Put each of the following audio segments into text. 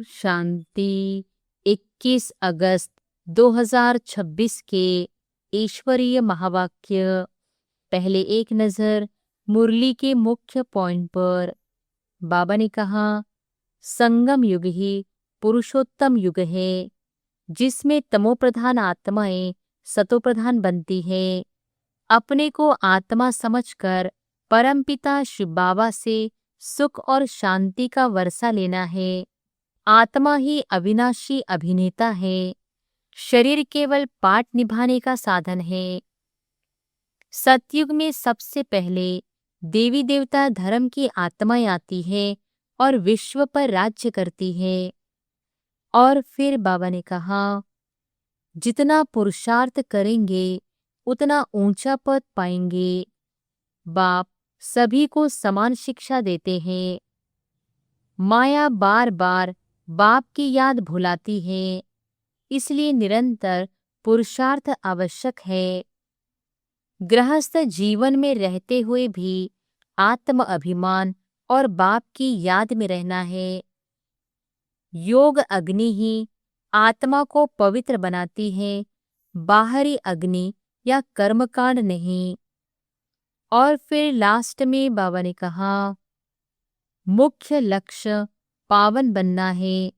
शांति। 21 अगस्त 2026 के ईश्वरीय महावाक्य। पहले एक नज़र मुरली के मुख्य पॉइंट पर। बाबा ने कहा, संगम युग ही पुरुषोत्तम युग है, जिसमें तमोप्रधान आत्माएं सतोप्रधान बनती है। अपने को आत्मा समझकर परमपिता शिव बाबा से सुख और शांति का वर्षा लेना है। आत्मा ही अविनाशी अभिनेता है। शरीर केवल पाठ निभाने का साधन है। सतयुग में सबसे पहले देवी देवता धर्म की आत्माएं आती है और विश्व पर राज्य करती है। और फिर बाबा ने कहा, जितना पुरुषार्थ करेंगे उतना ऊंचा पद पाएंगे। बाप सभी को समान शिक्षा देते हैं। माया बार बार बाप की याद भुलाती है, इसलिए निरंतर पुरुषार्थ आवश्यक है। गृहस्थ जीवन में रहते हुए भी आत्म अभिमान और बाप की याद में रहना है। योग अग्नि ही आत्मा को पवित्र बनाती है, बाहरी अग्नि या कर्मकांड नहीं। और फिर लास्ट में बाबा ने कहा, मुख्य लक्ष्य पावन बनना है।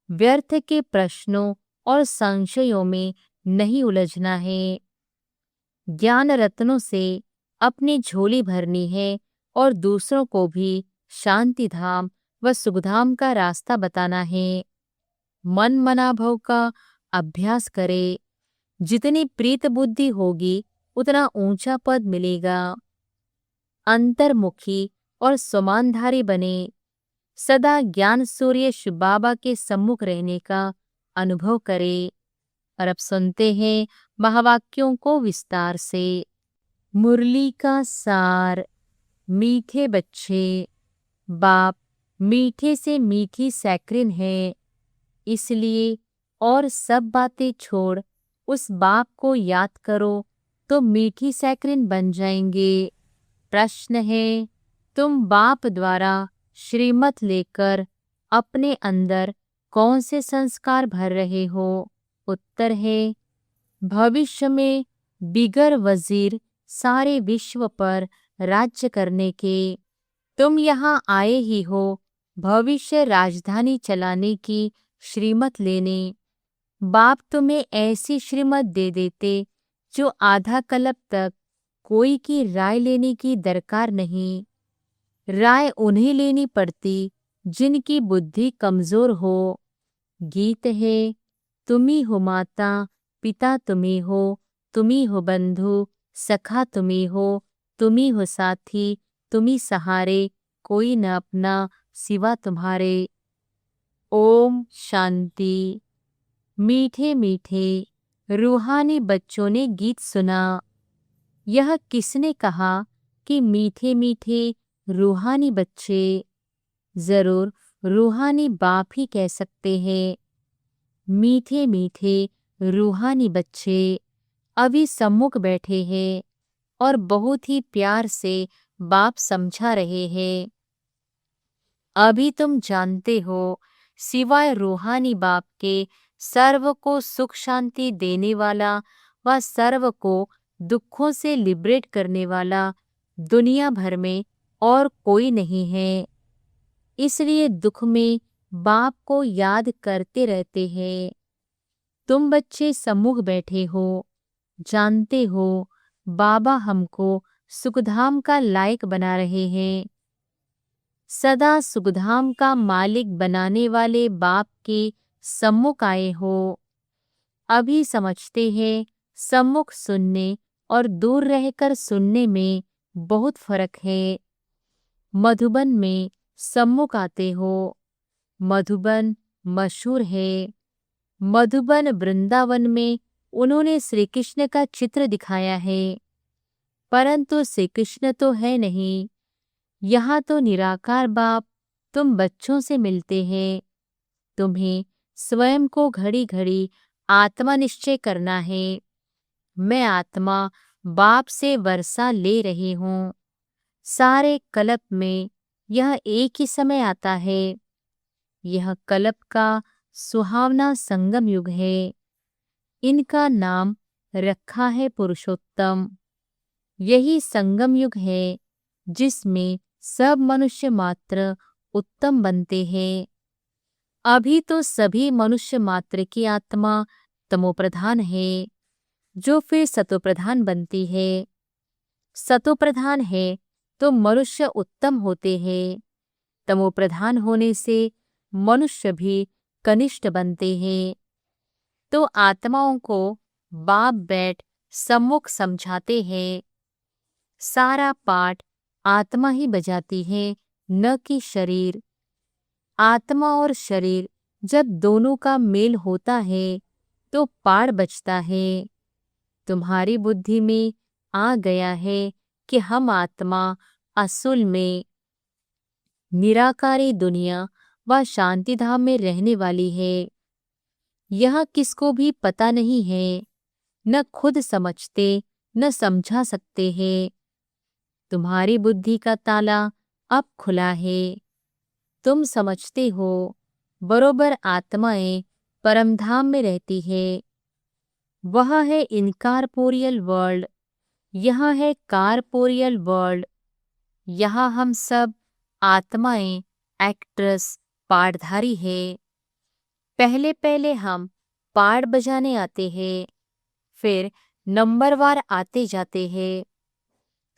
व्यर्थ के प्रश्नों और संशयों में नहीं उलझना है। ज्ञान रत्नों से अपनी झोली भरनी है और दूसरों को भी शांति धाम व सुखधाम का रास्ता बताना है। मन मनाभव का अभ्यास करे। जितनी प्रीत बुद्धि होगी उतना ऊंचा पद मिलेगा। अंतर्मुखी और समानधारी बने। सदा ज्ञान सूर्य शिव बाबा के सम्मुख रहने का अनुभव करे। और अब सुनते हैं महावाक्यों को विस्तार से। मुरली का सार। मीठे बच्चे, बाप मीठे से मीठी सैक्रिन है, इसलिए और सब बातें छोड़ उस बाप को याद करो तो मीठी सैक्रिन बन जाएंगे। प्रश्न है, तुम बाप द्वारा श्रीमत लेकर अपने अंदर कौन से संस्कार भर रहे हो? उत्तर है, भविष्य में बिगर वजीर सारे विश्व पर राज्य करने के। तुम यहाँ आए ही हो भविष्य राजधानी चलाने की श्रीमत लेने। बाप तुम्हें ऐसी श्रीमत दे देते जो आधा कल्प तक कोई की राय लेने की दरकार नहीं। राय उन्हें लेनी पड़ती जिनकी बुद्धि कमजोर हो। गीत है, तुम्ही हो माता पिता, तुम्ही हो बंधु सखा, तुम्ही हो साथी, तुम्ही सहारे, कोई न अपना सिवा तुम्हारे। ओम शांति। मीठे मीठे रूहानी बच्चों ने गीत सुना। यह किसने कहा कि मीठे मीठे रूहानी बच्चे? जरूर रूहानी बाप ही कह सकते हैं। मीठे मीठे रूहानी बच्चे अभी सम्मुख बैठे हैं और बहुत ही प्यार से बाप समझा रहे हैं। अभी तुम जानते हो, सिवाय रूहानी बाप के सर्व को सुख शांति देने वाला व सर्व को दुखों से लिबरेट करने वाला दुनिया भर में और कोई नहीं है। इसलिए दुख में बाप को याद करते रहते हैं। तुम बच्चे सम्मुख बैठे हो, जानते हो बाबा हमको सुखधाम का लायक बना रहे हैं। सदा सुखधाम का मालिक बनाने वाले बाप के सम्मुख आए हो। अभी समझते हैं सम्मुख सुनने और दूर रहकर सुनने में बहुत फर्क है। मधुबन में सम्मुख आते हो। मधुबन मशहूर है। मधुबन वृंदावन में उन्होंने श्री कृष्ण का चित्र दिखाया है, परंतु श्री कृष्ण तो है नहीं। यहाँ तो निराकार बाप तुम बच्चों से मिलते हैं। तुम्हें स्वयं को घड़ी घड़ी आत्मा निश्चय करना है। मैं आत्मा बाप से वर्षा ले रही हूँ। सारे कल्प में यह एक ही समय आता है। यह कल्प का सुहावना संगम युग है। इनका नाम रखा है पुरुषोत्तम। यही संगम युग है जिसमें सब मनुष्य मात्र उत्तम बनते हैं। अभी तो सभी मनुष्य मात्र की आत्मा तमोप्रधान है, जो फिर सतोप्रधान बनती है। सतोप्रधान है तो मनुष्य उत्तम होते हैं। तमोप्रधान होने से मनुष्य भी कनिष्ठ बनते हैं। तो आत्माओं को बाप बैठ सम्मुख समझाते हैं। सारा पाठ आत्मा ही बजाती है, न कि शरीर। आत्मा और शरीर जब दोनों का मेल होता है तो पाठ बजता है। तुम्हारी बुद्धि में आ गया है कि हम आत्मा असल में निराकारी दुनिया व शांतिधाम में रहने वाली है। यह किसको भी पता नहीं है, न खुद समझते न समझा सकते हैं। तुम्हारी बुद्धि का ताला अब खुला है। तुम समझते हो बरोबर आत्माएं परमधाम में रहती है। वह है इनकारपोरियल वर्ल्ड, यह है कारपोरियल वर्ल्ड। यहाँ हम सब आत्माएं एक्ट्रेस पाठधारी है। पहले पहले हम पाठ बजाने आते हैं, फिर नंबरवार आते जाते हैं।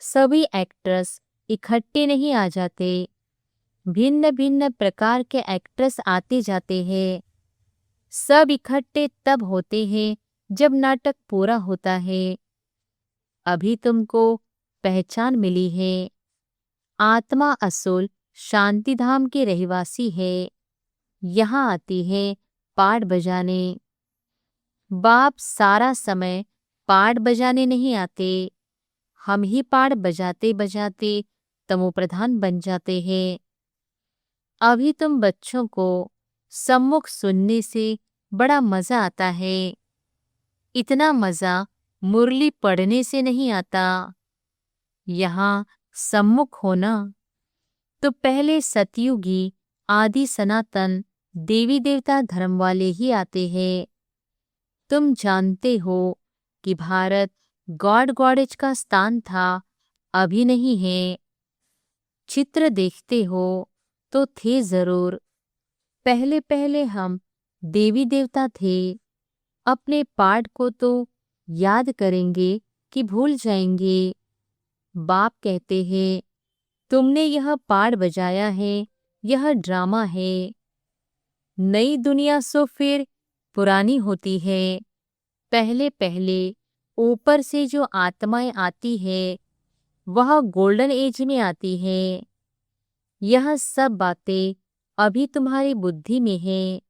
सभी एक्ट्रेस इकट्ठे नहीं आ जाते, भिन्न भिन्न प्रकार के एक्ट्रेस आते जाते हैं। सब इकट्ठे तब होते हैं जब नाटक पूरा होता है। अभी तुमको पहचान मिली है। आत्मा असूल शांतिधाम के रहवासी है। यहाँ आती है पाठ बजाने। बाप सारा समय पाठ बजाने नहीं आते। हम ही पाठ बजाते बजाते तमोप्रधान बन जाते हैं। अभी तुम बच्चों को सम्मुख सुनने से बड़ा मजा आता है। इतना मजा मुरली पढ़ने से नहीं आता। यहाँ सम्मुख होना तो पहले सतयुगी आदि सनातन देवी देवता धर्म वाले ही आते हैं। तुम जानते हो कि भारत गॉड गॉडेज का स्थान था, अभी नहीं है। चित्र देखते हो तो थे जरूर। पहले पहले हम देवी देवता थे। अपने पाठ को तो याद करेंगे कि भूल जाएंगे। बाप कहते हैं तुमने यह पाठ बजाया है, यह ड्रामा है। नई दुनिया सो फिर पुरानी होती है। पहले पहले ऊपर से जो आत्माएं आती है वह गोल्डन एज में आती है। यह सब बातें अभी तुम्हारी बुद्धि में है।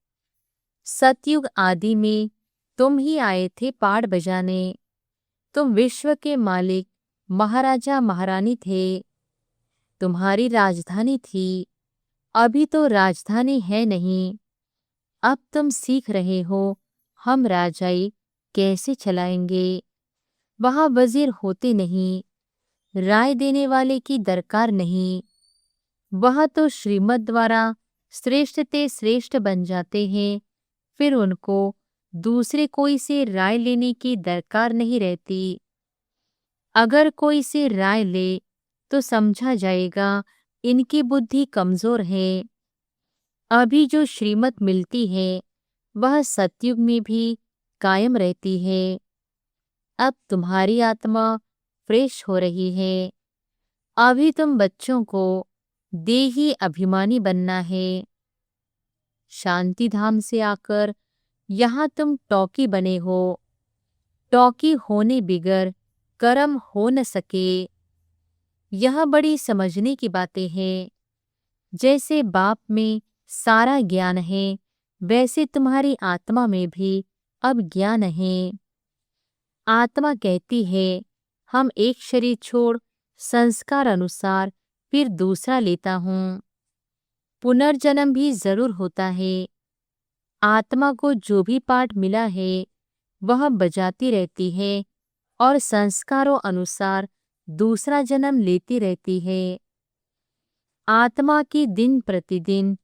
सतयुग आदि में तुम ही आए थे पाठ बजाने। तुम विश्व के मालिक महाराजा महारानी थे। तुम्हारी राजधानी थी। अभी तो राजधानी है नहीं। अब तुम सीख रहे हो हम राजाई कैसे चलाएंगे। वहाँ वजीर होते नहीं, राय देने वाले की दरकार नहीं। वह तो श्रीमत द्वारा श्रेष्ठ ते श्रेष्ठ बन जाते हैं, फिर उनको दूसरे कोई से राय लेने की दरकार नहीं रहती। अगर कोई से राय ले तो समझा जाएगा इनकी बुद्धि कमजोर है। अभी जो श्रीमत मिलती है वह सतयुग में भी कायम रहती है। अब तुम्हारी आत्मा फ्रेश हो रही है। अभी तुम बच्चों को देही अभिमानी बनना है। शांतिधाम से आकर यहाँ तुम टॉकी बने हो। टॉकी होने बिगर कर्म हो न सके। यह बड़ी समझने की बातें हैं। जैसे बाप में सारा ज्ञान है, वैसे तुम्हारी आत्मा में भी अब ज्ञान है। आत्मा कहती है हम एक शरीर छोड़ संस्कार अनुसार फिर दूसरा लेता हूँ। पुनर्जन्म भी जरूर होता है। आत्मा को जो भी पाठ मिला है वह बजाती रहती है और संस्कारों अनुसार दूसरा जन्म लेती रहती है। आत्मा की दिन प्रतिदिन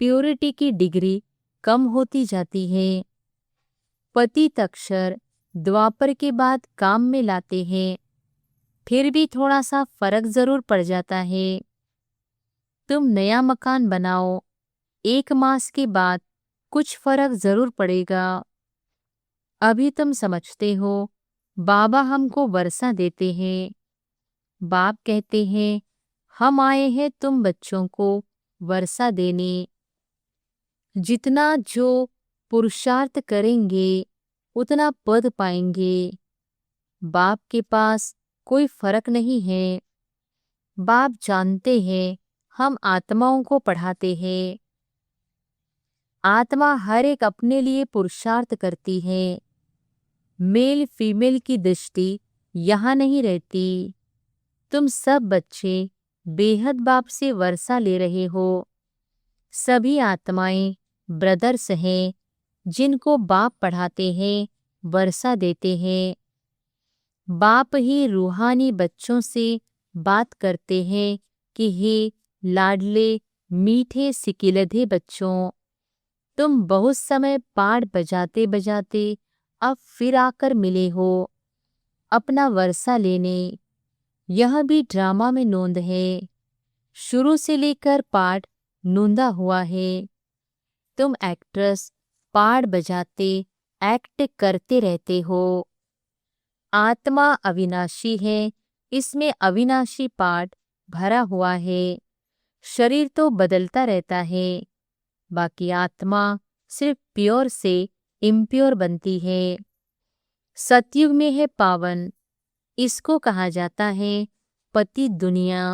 प्योरिटी की डिग्री कम होती जाती है। पतित अक्षर द्वापर के बाद काम में लाते हैं, फिर भी थोड़ा सा फर्क जरूर पड़ जाता है। तुम नया मकान बनाओ, 1 मास के बाद कुछ फर्क जरूर पड़ेगा। अभी तुम समझते हो बाबा हमको वर्षा देते हैं। बाप कहते हैं हम आए हैं तुम बच्चों को वर्षा देने। जितना जो पुरुषार्थ करेंगे उतना पद पाएंगे। बाप के पास कोई फर्क नहीं है। बाप जानते हैं हम आत्माओं को पढ़ाते हैं। आत्मा हर एक अपने लिए पुरुषार्थ करती है। मेल फीमेल की दृष्टि यहाँ नहीं रहती। तुम सब बच्चे बेहद बाप से वर्षा ले रहे हो। सभी आत्माएं ब्रदर्स हैं जिनको बाप पढ़ाते हैं, वर्षा देते हैं। बाप ही रूहानी बच्चों से बात करते हैं कि हे लाडले मीठे सिकिलधे बच्चों, तुम बहुत समय पाठ बजाते बजाते अब फिर आकर मिले हो अपना वर्षा लेने। यह भी ड्रामा में नोंद है। शुरू से लेकर पाठ नोंदा हुआ है। तुम एक्ट्रेस पाठ बजाते एक्ट करते रहते हो। आत्मा अविनाशी है, इसमें अविनाशी पाठ भरा हुआ है। शरीर तो बदलता रहता है, बाकी आत्मा सिर्फ प्योर से इम्प्योर बनती है। सतयुग में है पावन, इसको कहा जाता है पति दुनिया।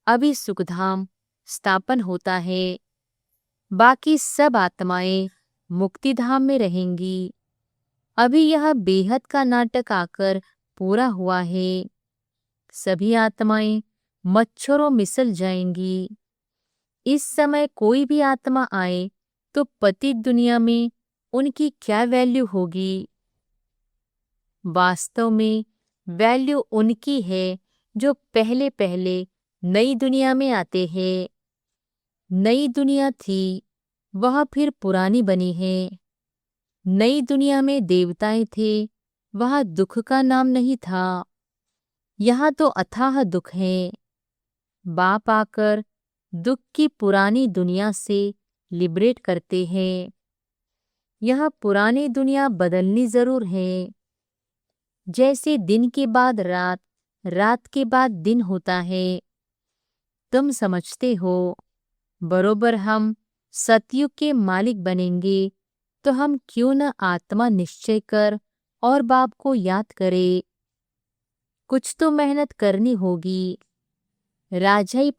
अभी सुखधाम स्थापन होता है, बाकी सब आत्माएं मुक्तिधाम में रहेंगी। अभी यह बेहद का नाटक आकर पूरा हुआ है। सभी आत्माएं मच्छरों मिसल जाएंगी। इस समय कोई भी आत्मा आए तो पतित दुनिया में उनकी क्या वैल्यू होगी? वास्तव में वैल्यू उनकी है जो पहले पहले नई दुनिया में आते हैं। नई दुनिया थी, वह फिर पुरानी बनी है। नई दुनिया में देवताएं थे, वहाँ दुख का नाम नहीं था। यहाँ तो अथाह दुख है। बाप आकर दुख की पुरानी दुनिया से लिबरेट करते हैं। यह पुरानी दुनिया बदलनी जरूर है। जैसे दिन के बाद रात, रात के बाद दिन होता है। तुम समझते हो बरोबर हम सतयुग के मालिक बनेंगे तो हम क्यों न आत्मा निश्चय कर और बाप को याद करें। कुछ तो मेहनत करनी होगी। राजाई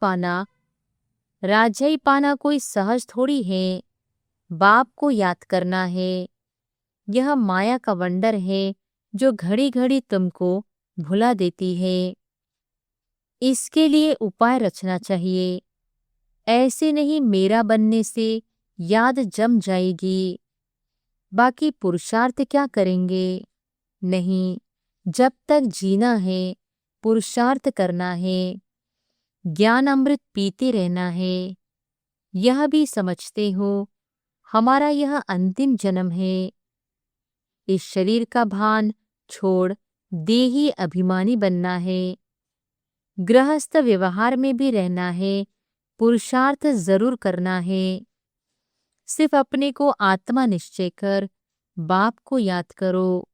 पाना कोई सहज थोड़ी है। बाप को याद करना है। यह माया का वंडर है जो घड़ी घड़ी तुमको भुला देती है। इसके लिए उपाय रचना चाहिए। ऐसे नहीं मेरा बनने से याद जम जाएगी। बाकी पुरुषार्थ क्या करेंगे? नहीं, जब तक जीना है पुरुषार्थ करना है, ज्ञान अमृत पीते रहना है। यह भी समझते हो हमारा यह अंतिम जन्म है। इस शरीर का भान छोड़ देही अभिमानी बनना है। गृहस्थ व्यवहार में भी रहना है, पुरुषार्थ जरूर करना है। सिर्फ अपने को आत्मा निश्चय कर बाप को याद करो।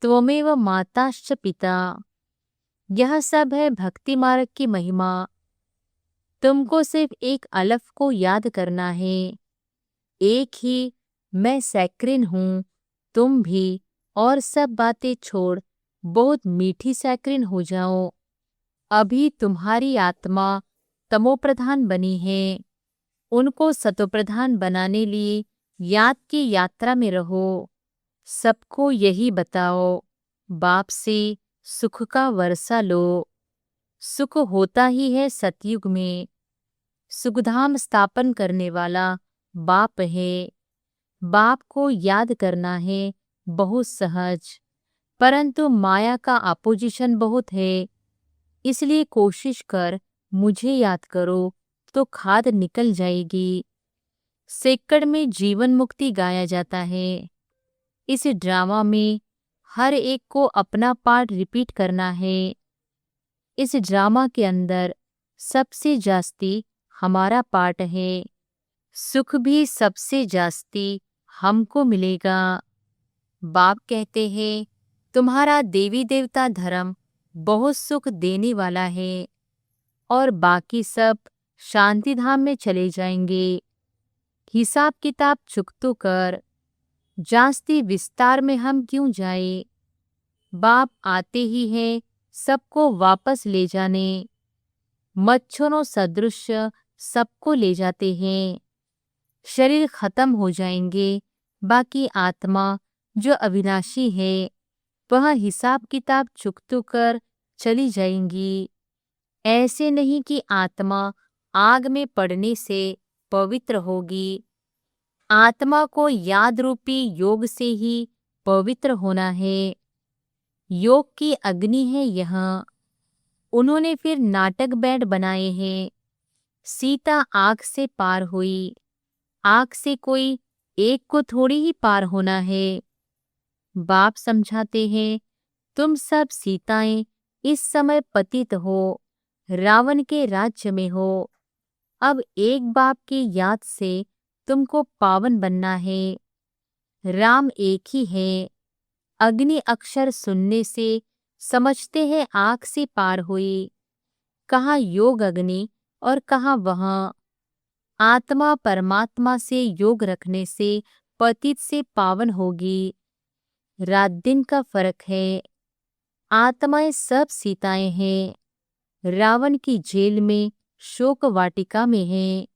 त्वमेव माताश्च पिता। यह सब है भक्ति मार्ग की महिमा। तुमको सिर्फ एक अलफ को याद करना है। एक ही मैं सैक्रिन हूँ, तुम भी, और सब बातें छोड़ बहुत मीठी सैक्रिन हो जाओ। अभी तुम्हारी आत्मा तमोप्रधान बनी है। उनको सतोप्रधान बनाने लिए याद की यात्रा में रहो। सबको यही बताओ, बाप से सुख का वर्षा लो। सुख होता ही है सतयुग में। सुखधाम स्थापन करने वाला बाप है। बाप को याद करना है बहुत सहज, परंतु माया का अपोजिशन बहुत है। इसलिए कोशिश कर मुझे याद करो तो खाद निकल जाएगी। सेक्कड़ में जीवन मुक्ति गाया जाता है। इस ड्रामा में हर एक को अपना पार्ट रिपीट करना है। इस ड्रामा के अंदर सबसे जास्ती हमारा पार्ट है। सुख भी सबसे जास्ती हमको मिलेगा। बाप कहते हैं तुम्हारा देवी देवता धर्म बहुत सुख देने वाला है और बाकी सब शांति धाम में चले जाएंगे। हिसाब किताब चुकतो कर, जास्ती विस्तार में हम क्यों जाए। बाप आते ही हैं सबको वापस ले जाने। मच्छरों सदृश सबको ले जाते हैं। शरीर खत्म हो जाएंगे, बाकी आत्मा जो अविनाशी है वह हिसाब किताब चुकतो कर चली जाएंगी। ऐसे नहीं कि आत्मा आग में पड़ने से पवित्र होगी। आत्मा को याद रूपी योग से ही पवित्र होना है। योग की अग्नि है यहाँ। उन्होंने फिर नाटक बैंड बनाए हैं। सीता आग से पार हुई। आग से कोई एक को थोड़ी ही पार होना है। बाप समझाते हैं तुम सब सीताएं इस समय पतित हो, रावण के राज्य में हो। अब एक बाप की याद से तुमको पावन बनना है। राम एक ही है। अग्नि अक्षर सुनने से समझते हैं आग से पार हुई। कहाँ योग अग्नि और कहाँ वहाँ। आत्मा परमात्मा से योग रखने से पतित से पावन होगी। रात दिन का फर्क है। आत्माएं सब सीताएं हैं। रावण की जेल में शोक वाटिका में है।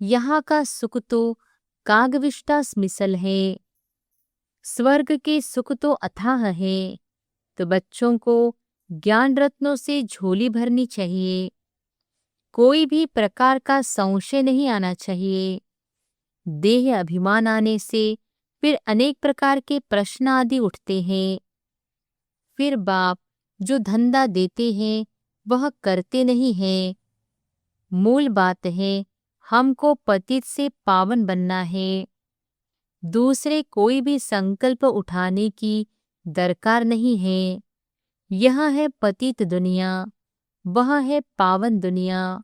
यहाँ का सुख तो कागविष्टा मिसल है। स्वर्ग के सुख तो अथाह है। तो बच्चों को ज्ञान रत्नों से झोली भरनी चाहिए। कोई भी प्रकार का संशय नहीं आना चाहिए। देह अभिमान आने से फिर अनेक प्रकार के प्रश्न आदि उठते हैं। फिर बाप जो धंधा देते हैं वह करते नहीं हैं। मूल बात है हमको पतित से पावन बनना है। दूसरे कोई भी संकल्प उठाने की दरकार नहीं है। यह है पतित दुनिया, वह है पावन दुनिया।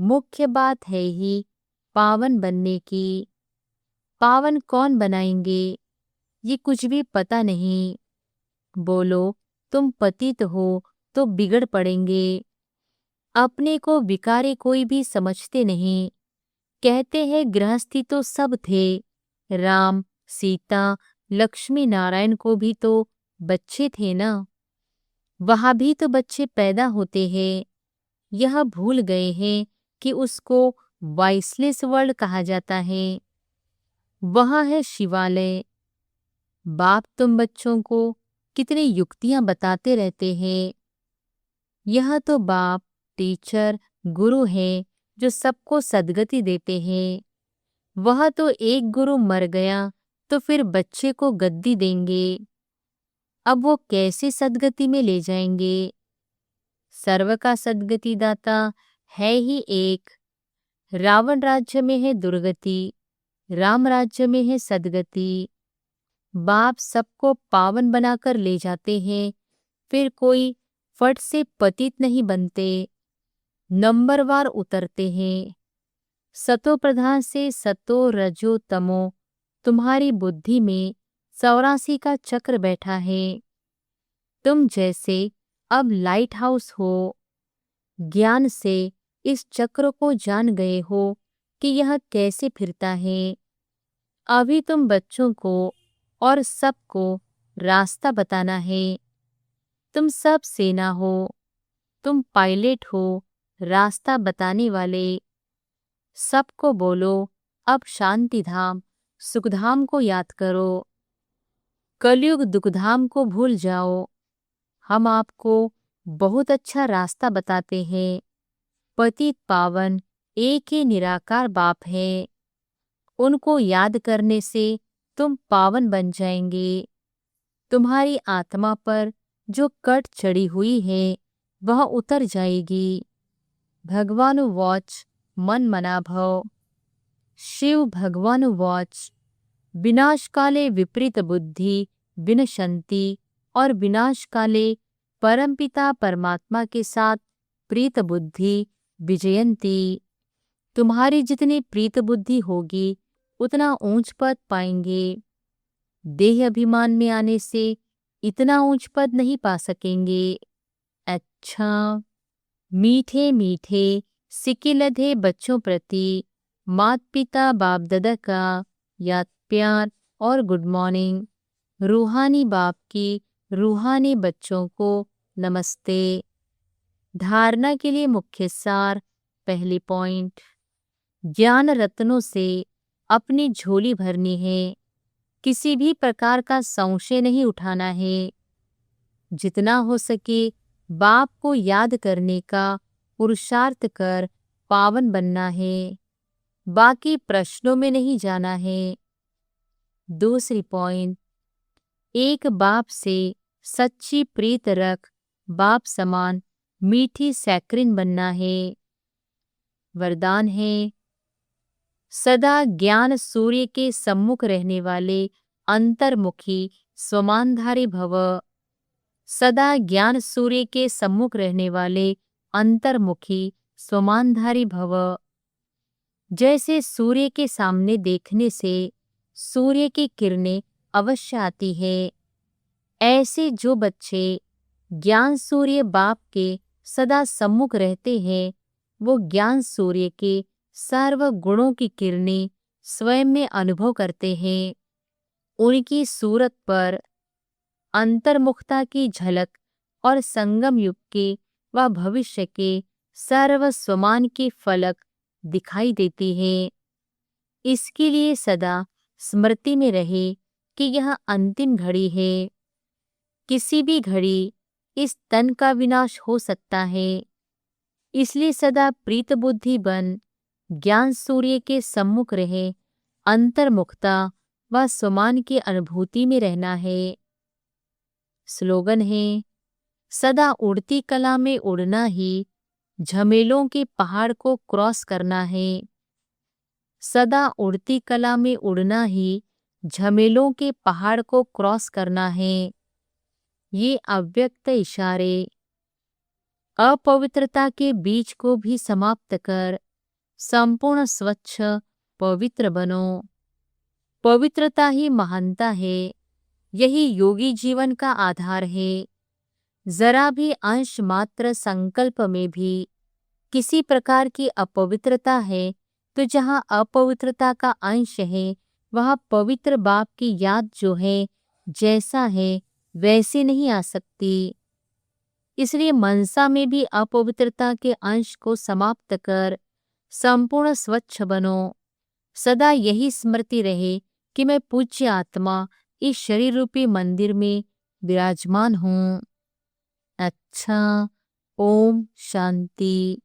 मुख्य बात है ही पावन बनने की। पावन कौन बनाएंगे ये कुछ भी पता नहीं। बोलो तुम पतित हो तो बिगड़ पड़ेंगे। अपने को विकारी कोई भी समझते नहीं। कहते हैं गृहस्थी तो सब थे। राम, सीता, लक्ष्मी नारायण को भी तो बच्चे थे ना। वहाँ भी तो बच्चे पैदा होते हैं। यह भूल गए हैं कि उसको वॉइसलेस वर्ल्ड कहा जाता है। वह है शिवालय। बाप तुम बच्चों को कितनी युक्तियां बताते रहते हैं। यह तो बाप टीचर गुरु है जो सबको सद्गति देते हैं। वह तो एक गुरु मर गया तो फिर बच्चे को गद्दी देंगे। अब वो कैसे सद्गति में ले जाएंगे। सर्व का सद्गति दाता है ही एक। रावण राज्य में है दुर्गति, राम राज्य में है सद्गति। बाप सबको पावन बनाकर ले जाते हैं। फिर कोई फट से पतित नहीं बनते, नंबरवार उतरते हैं। सतो प्रधान से सतो रजो तमो तुम्हारी बुद्धि में 84 का चक्र बैठा है। तुम जैसे अब लाइट हाउस हो। ज्ञान से इस चक्र को जान गए हो कि यह कैसे फिरता है। अभी तुम बच्चों को और सबको रास्ता बताना है। तुम सब सेना हो, तुम पायलट हो, रास्ता बताने वाले। सबको बोलो अब शांति धाम सुखधाम को याद करो। कलयुग दुखधाम को भूल जाओ। हम आपको बहुत अच्छा रास्ता बताते हैं। पतित पावन एक ही निराकार बाप है। उनको याद करने से तुम पावन बन जाएंगे। तुम्हारी आत्मा पर जो कट चढ़ी हुई है वह उतर जाएगी। भगवानु वॉच मन मना भव। शिव भगवानुवाच विनाश काले विपरीत बुद्धि विनशंति और विनाश काले परमपिता परमात्मा के साथ प्रीत बुद्धि विजयंती। तुम्हारी जितनी प्रीत बुद्धि होगी उतना ऊंच पद पाएंगे। देह अभिमान में आने से इतना ऊंच पद नहीं पा सकेंगे। अच्छा, मीठे मीठे सिकिलधे बच्चों प्रति मात पिता बाप दादा का याद प्यार और गुड मॉर्निंग। रूहानी बाप की रूहानी बच्चों को नमस्ते। धारणा के लिए मुख्य सार। पहली पॉइंट, ज्ञान रत्नों से अपनी झोली भरनी है। किसी भी प्रकार का संशय नहीं उठाना है। जितना हो सके बाप को याद करने का पुरुषार्थ कर पावन बनना है। बाकी प्रश्नों में नहीं जाना है। दूसरी पॉइंट, एक बाप से सच्ची प्रीत रख बाप समान मीठी सैक्रिन बनना है। वरदान है, सदा ज्ञान सूर्य के सम्मुख रहने वाले अंतर्मुखी स्वमानधारी भव। सदा ज्ञान सूर्य के सम्मुख रहने वाले अंतर्मुखी स्वमानधारी भव। जैसे सूर्य के सामने देखने से सूर्य की किरणें अवश्य आती है, ऐसे जो बच्चे ज्ञान सूर्य बाप के सदा सम्मुख रहते हैं वो ज्ञान सूर्य के सर्व गुणों की किरणें स्वयं में अनुभव करते हैं। उनकी सूरत पर अंतर्मुखता की झलक और संगम युग के व भविष्य के सर्व स्वमान के फलक दिखाई देती है। इसके लिए सदा स्मृति में रहे कि यह अंतिम घड़ी है। किसी भी घड़ी इस तन का विनाश हो सकता है। इसलिए सदा प्रीत बुद्धि बन ज्ञान सूर्य के सम्मुख रहे अंतर्मुखता व स्वमान की अनुभूति में रहना है। स्लोगन है, सदा उड़ती कला में उड़ना ही झमेलों के पहाड़ को क्रॉस करना है। सदा उड़ती कला में उड़ना ही झमेलों के पहाड़ को क्रॉस करना है। ये अव्यक्त इशारे अपवित्रता के बीज को भी समाप्त कर संपूर्ण स्वच्छ पवित्र बनो। पवित्रता ही महानता है। यही योगी जीवन का आधार है। जरा भी अंश मात्र संकल्प में भी किसी प्रकार की अपवित्रता है तो जहाँ अपवित्रता का अंश है वहाँ पवित्र बाप की याद जो है जैसा है वैसे नहीं आ सकती। इसलिए मनसा में भी अपवित्रता के अंश को समाप्त कर संपूर्ण स्वच्छ बनो। सदा यही स्मृति रहे कि मैं पूज्य आत्मा इस शरीर रूपी मंदिर में विराजमान हूँ। अच्छा, ओम शांति।